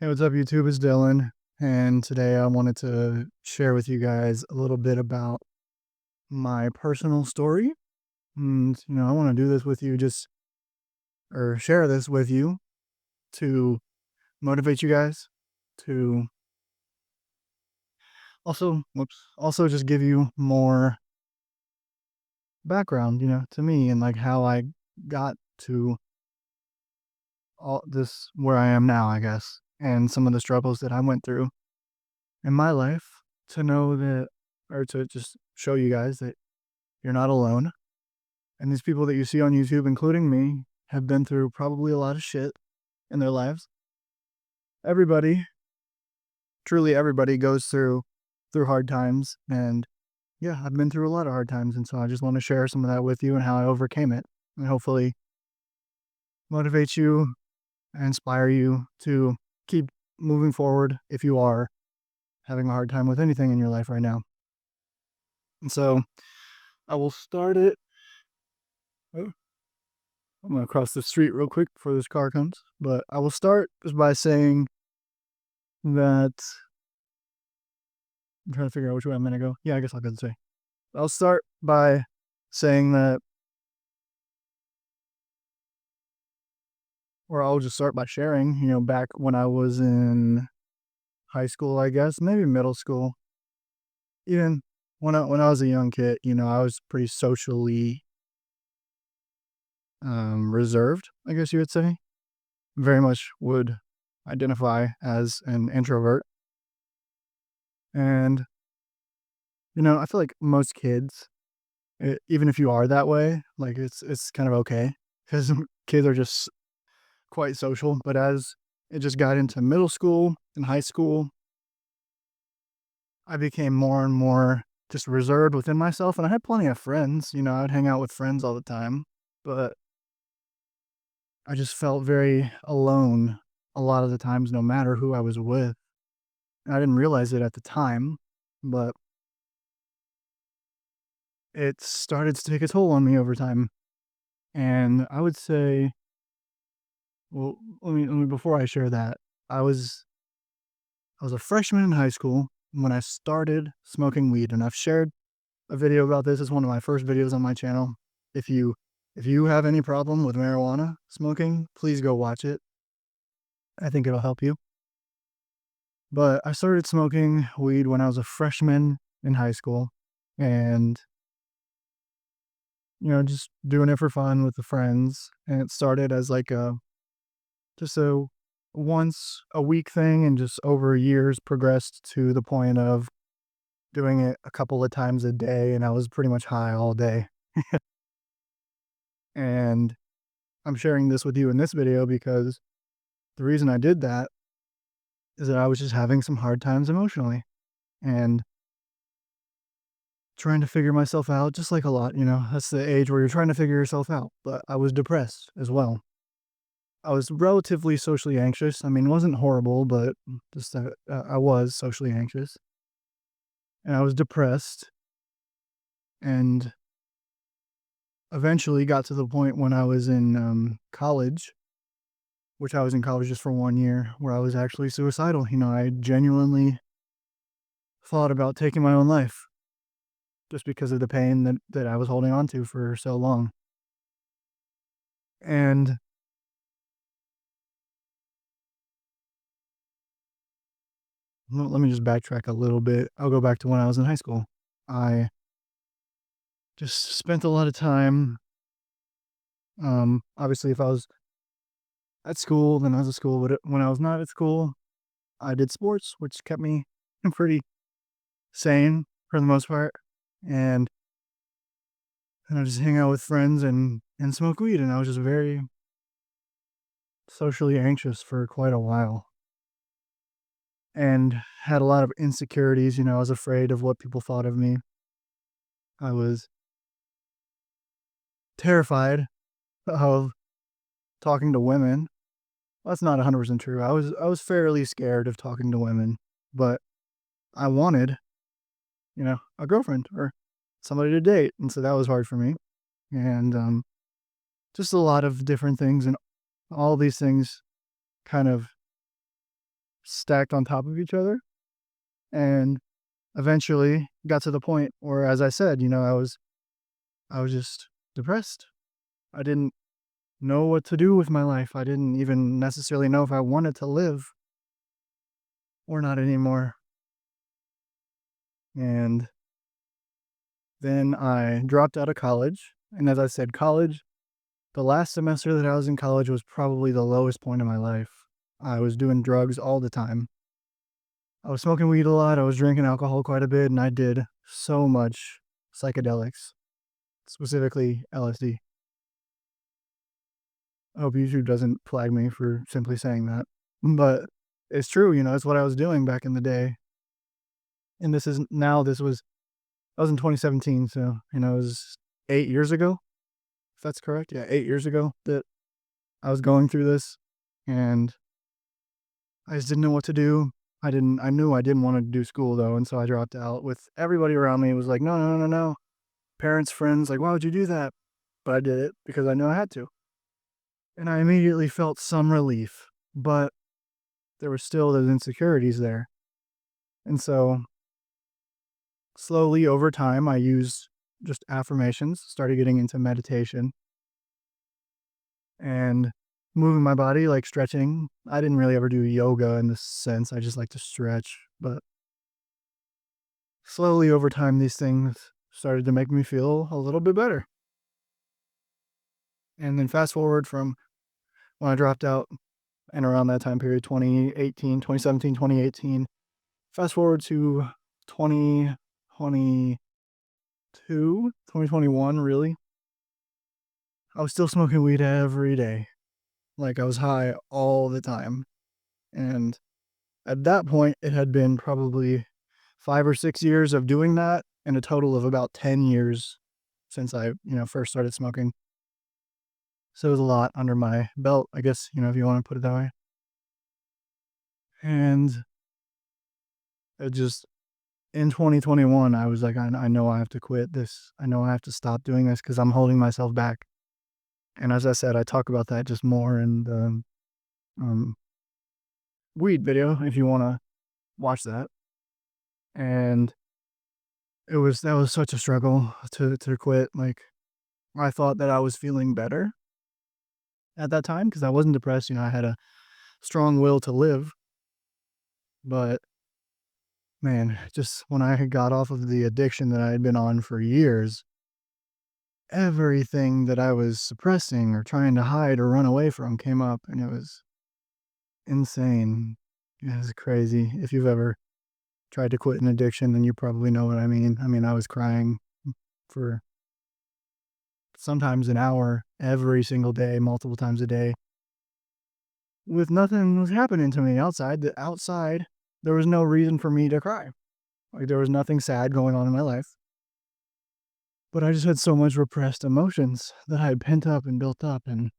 Hey, what's up, YouTube? It's Dylan, and today I wanted to share with you guys a little bit about my personal story. And, I want to do this with you or share this with you to motivate you guys, to also just give you more background, to me and like how I got to all this where I am now, I guess, and some of the struggles that I went through in my life to know that, or to just show you guys that you're not alone. And these people that you see on YouTube, including me, have been through probably a lot of shit in their lives. Everybody, truly everybody goes through hard times, and yeah, I've been through a lot of hard times, and so I just want to share some of that with you and how I overcame it, and hopefully motivate you and inspire you to keep moving forward if you are having a hard time with anything in your life right now. And so I will start it. Oh, I'm gonna cross the street real quick before this car comes, but I will start just by saying that I'm trying to figure out which way I'm gonna go. Yeah, I guess I'll go this way. I'll start by saying that, or I'll just start by sharing, back when I was in high school, I guess, maybe middle school, even when I was a young kid, I was pretty socially reserved, I guess you would say. Very much would identify as an introvert, and I feel like most kids, even if you are that way, like it's kind of okay because kids are just quite social, but as it just got into middle school and high school, I became more and more just reserved within myself, and I had plenty of friends, I'd hang out with friends all the time, but I just felt very alone a lot of the times no matter who I was with. And I didn't realize it at the time, but it started to take a toll on me over time. And I would say, well, let me before I share that, I was I was a freshman in high school when I started smoking weed, and I've shared a video about this. It's one of my first videos on my channel. If you if you have any problem with marijuana smoking, please go watch it. I think it'll help you. But I started smoking weed when I was a freshman in high school, and just doing it for fun with the friends. And it started as like a just a once a week thing, and just over years progressed to the point of doing it a couple of times a day, and I was pretty much high all day. And I'm sharing this with you in this video because the reason I did that is that I was just having some hard times emotionally and trying to figure myself out, just like a lot, that's the age where you're trying to figure yourself out. But I was depressed as well. I was relatively socially anxious. I mean, it wasn't horrible, but just I was socially anxious, and I was depressed, and eventually got to the point when I was in college, which I was in college just for 1 year, where I was actually suicidal. I genuinely thought about taking my own life just because of the pain that I was holding on to for so long. And let me just backtrack a little bit. I'll go back to when I was in high school. I just spent a lot of time. Obviously, if I was at school, then I was at school. But when I was not at school, I did sports, which kept me pretty sane for the most part. And I just hang out with friends and smoke weed. And I was just very socially anxious for quite a while, and had a lot of insecurities. I was afraid of what people thought of me. I was terrified of talking to women. Well, that's not 100% true. I was fairly scared of talking to women, but I wanted, a girlfriend or somebody to date, and so that was hard for me. And just a lot of different things, and all these things kind of stacked on top of each other, and eventually got to the point where, as I said, I was just depressed. I didn't know what to do with my life. I didn't even necessarily know if I wanted to live or not anymore. And then I dropped out of college. And as I said, college, the last semester that I was in college was probably the lowest point in my life. I was doing drugs all the time. I was smoking weed a lot. I was drinking alcohol quite a bit. And I did so much psychedelics, specifically LSD. I hope YouTube doesn't flag me for simply saying that. But it's true, it's what I was doing back in the day. And this is now, I was in 2017. So, it was 8 years ago, if that's correct. Yeah, 8 years ago that I was going through this, and I just didn't know what to do. I knew I didn't want to do school though. And so I dropped out. With everybody around me was like, no, no, no, no, no. Parents, friends, like, why would you do that? But I did it because I knew I had to. And I immediately felt some relief, but there were still those insecurities there. And so slowly over time, I used just affirmations, started getting into meditation and moving my body, like stretching. I didn't really ever do yoga in this sense. I just like to stretch. But slowly over time, these things started to make me feel a little bit better. And then fast forward from when I dropped out and around that time period, 2018, 2017, 2018, fast forward to 2022, 2021, really. I was still smoking weed every day. Like I was high all the time. And at that point, it had been probably 5 or 6 years of doing that, and a total of about 10 years since I, first started smoking. So it was a lot under my belt, I guess, if you want to put it that way. And it just, in 2021, I was like, I know I have to quit this. I know I have to stop doing this because I'm holding myself back. And as I said, I talk about that just more in the um, weed video if you want to watch that. And that was such a struggle to quit. Like I thought that I was feeling better at that time because I wasn't depressed. I had a strong will to live. But man, just when I had got off of the addiction that I had been on for years, everything that I was suppressing or trying to hide or run away from came up, and it was insane. It was crazy. If you've ever tried to quit an addiction, then you probably know what I mean. I mean, I was crying for sometimes an hour every single day, multiple times a day, with nothing was happening to me outside. The outside, there was no reason for me to cry. Like there was nothing sad going on in my life. But I just had so much repressed emotions that I had pent up and built up and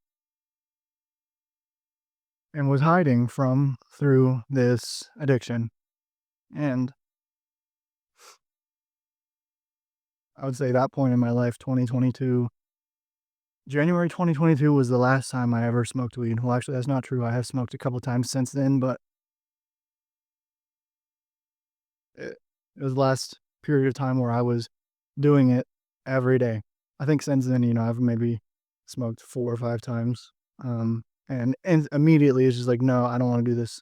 was hiding from through this addiction. And I would say that point in my life, 2022, January 2022 was the last time I ever smoked weed. Well, actually, that's not true. I have smoked a couple times since then, but it was the last period of time where I was doing it every day. I think since then, I've maybe smoked 4 or 5 times. And immediately it's just like, no, I don't want to do this.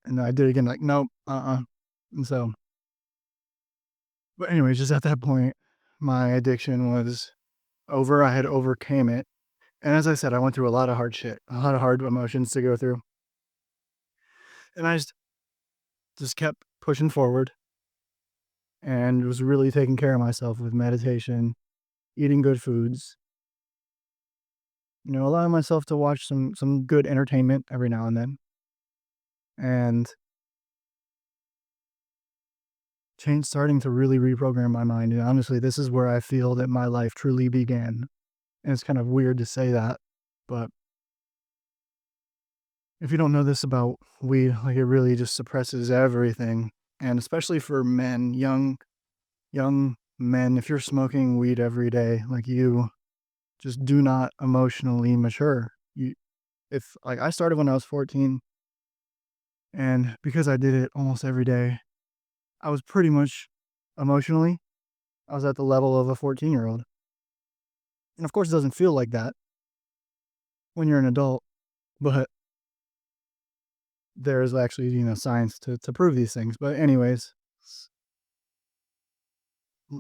And I did it again, like, nope, And so, but anyways, just at that point, my addiction was over. I had overcame it. And as I said, I went through a lot of hard shit, a lot of hard emotions to go through. And I just kept pushing forward and was really taking care of myself with meditation, eating good foods, allowing myself to watch some good entertainment every now and then, and starting to really reprogram my mind. And honestly, this is where I feel that my life truly began. And it's kind of weird to say that, but if you don't know this about weed, like it really just suppresses everything. And especially for men, young men, if you're smoking weed every day, like you just do not emotionally mature. If like I started when I was 14, And because I did it almost every day, I was pretty much emotionally, I was at the level of a 14-year-old. And of course, it doesn't feel like that when you're an adult, but there's actually, science to prove these things. But, anyways,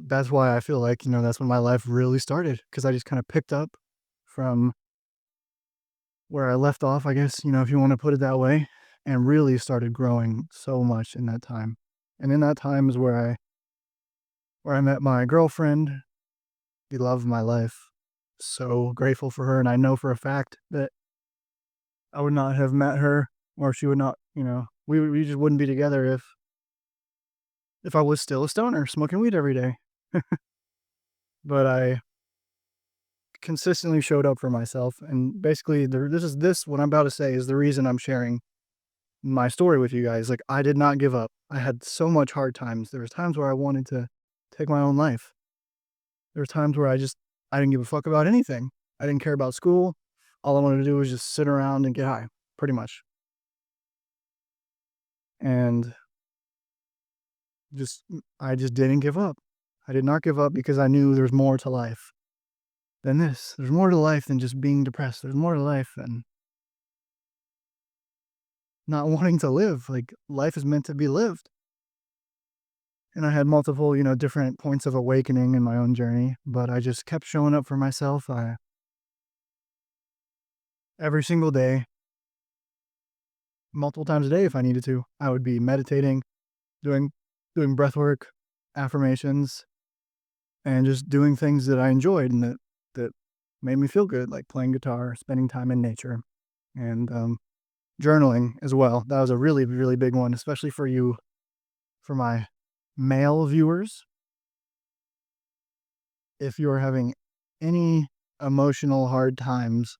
that's why I feel like, that's when my life really started because I just kind of picked up from where I left off, I guess, if you want to put it that way, and really started growing so much in that time. And in that time is where I met my girlfriend, the love of my life. So grateful for her, and I know for a fact that I would not have met her, or she would not, we just wouldn't be together if I was still a stoner smoking weed every day. But I consistently showed up for myself, and basically, this what I'm about to say is the reason I'm sharing my story with you guys. Like, I did not give up. I had so much hard times. There was times where I wanted to take my own life. There were times where I didn't give a fuck about anything. I didn't care about school. All I wanted to do was just sit around and get high, pretty much. And I just didn't give up. I did not give up because I knew there's more to life than this. There's more to life than just being depressed. There's more to life than not wanting to live. Like, life is meant to be lived. And I had multiple, different points of awakening in my own journey, but I just kept showing up for myself. Every single day, multiple times a day if I needed to, I would be meditating, doing doing breath work, affirmations, and just doing things that I enjoyed and that made me feel good, like playing guitar, spending time in nature, and journaling as well. That was a really, really big one, especially for my male viewers. If you're having any emotional hard times,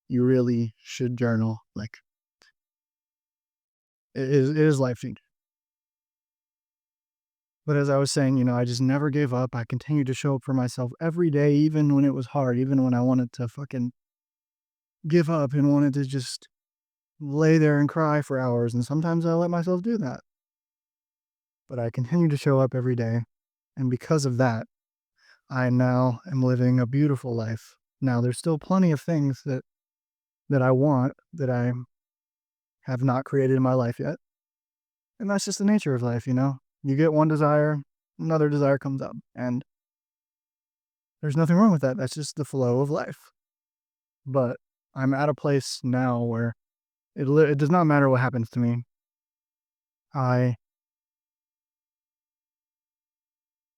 you really should journal. Like, it is life changing. But as I was saying, I just never gave up. I continued to show up for myself every day, even when it was hard, even when I wanted to fucking give up and wanted to just lay there and cry for hours. And sometimes I let myself do that. But I continued to show up every day. And because of that, I now am living a beautiful life. Now, there's still plenty of things that I want that I have not created in my life yet. And that's just the nature of life. You get one desire, another desire comes up. And there's nothing wrong with that. That's just the flow of life. But I'm at a place now where it does not matter what happens to me. I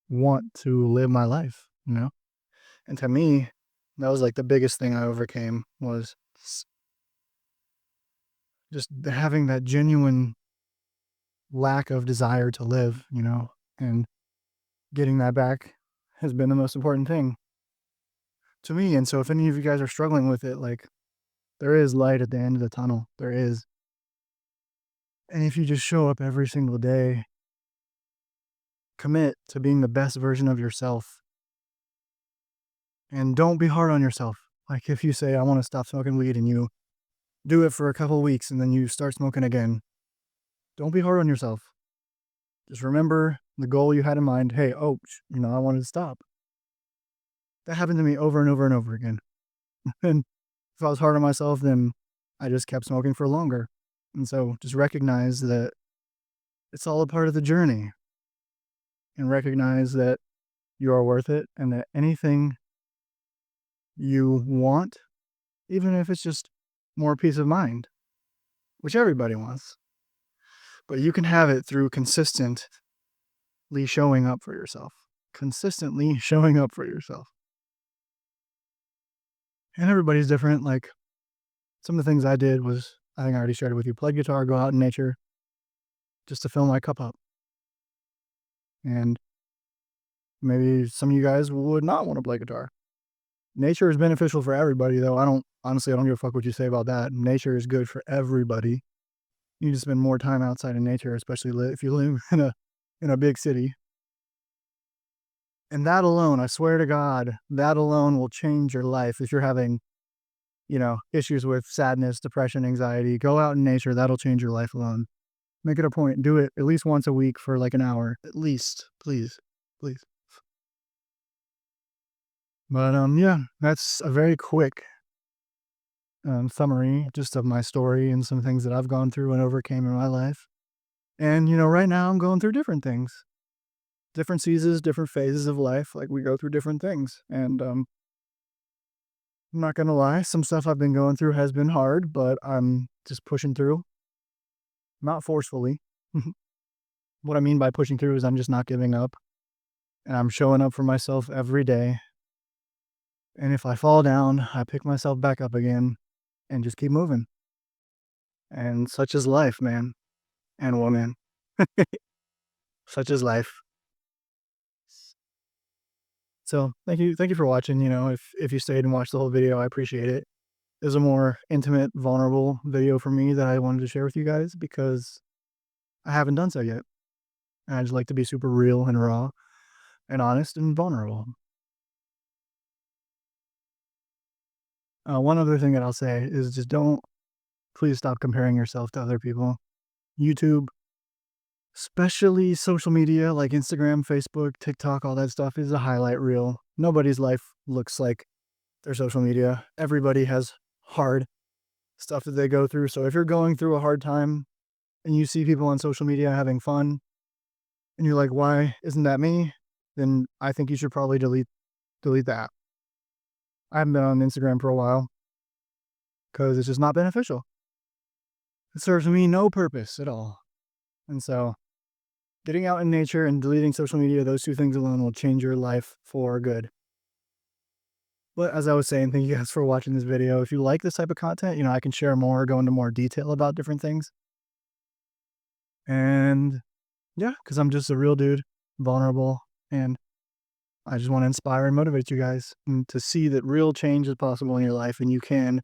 want to live my life. And to me, that was like the biggest thing I overcame was just having that genuine lack of desire to live, and getting that back has been the most important thing to me. And so if any of you guys are struggling with it, like, there is light at the end of the tunnel. There is. And if you just show up every single day, commit to being the best version of yourself, and don't be hard on yourself. Like, if you say, I want to stop smoking weed, and you do it for a couple of weeks and then you start smoking again, don't be hard on yourself. Just remember the goal you had in mind. Hey, oh, I wanted to stop. That happened to me over and over and over again. And if I was hard on myself, then I just kept smoking for longer. And so just recognize that it's all a part of the journey, and recognize that you are worth it, and that anything you want, even if it's just more peace of mind, which everybody wants, but you can have it through consistently showing up for yourself. Consistently showing up for yourself. And everybody's different. Like, some of the things I did was, I think I already shared it with you, play guitar, go out in nature, just to fill my cup up. And maybe some of you guys would not want to play guitar. Nature is beneficial for everybody, though. I don't give a fuck what you say about that. Nature is good for everybody. You need to spend more time outside in nature, especially if you live in a big city. And that alone, I swear to God, that alone will change your life. If you're having, issues with sadness, depression, anxiety, go out in nature. That'll change your life alone. Make it a point. Do it at least once a week for like an hour. At least. Please. Please. But yeah, that's a very quick summary just of my story and some things that I've gone through and overcame in my life. And right now I'm going through different things, different seasons, different phases of life. Like we go through different things. And I'm not gonna lie, some stuff I've been going through has been hard, but I'm just pushing through, not forcefully. What I mean by pushing through is I'm just not giving up and I'm showing up for myself every day. And if I fall down, I pick myself back up again and just keep moving. And such is life, man and woman. Such is life. So thank you for watching. If you stayed and watched the whole video, I appreciate it. It was a more intimate, vulnerable video for me that I wanted to share with you guys because I haven't done so yet. And I just like to be super real and raw and honest and vulnerable. One other thing that I'll say is just don't please stop comparing yourself to other people. YouTube, especially social media like Instagram, Facebook, TikTok, all that stuff is a highlight reel. Nobody's life looks like their social media. Everybody has hard stuff that they go through. So if you're going through a hard time and you see people on social media having fun and you're like, why isn't that me? Then I think you should probably delete that. I haven't been on Instagram for a while because it's just not beneficial. It serves me no purpose at all. And so getting out in nature and deleting social media, those two things alone will change your life for good. But as I was saying, thank you guys for watching this video. If you like this type of content, I can share more, go into more detail about different things. And yeah, because I'm just a real dude, vulnerable, and I just want to inspire and motivate you guys to see that real change is possible in your life and you can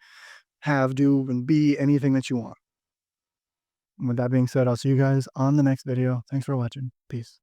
have, do, and be anything that you want. And with that being said, I'll see you guys on the next video. Thanks for watching. Peace.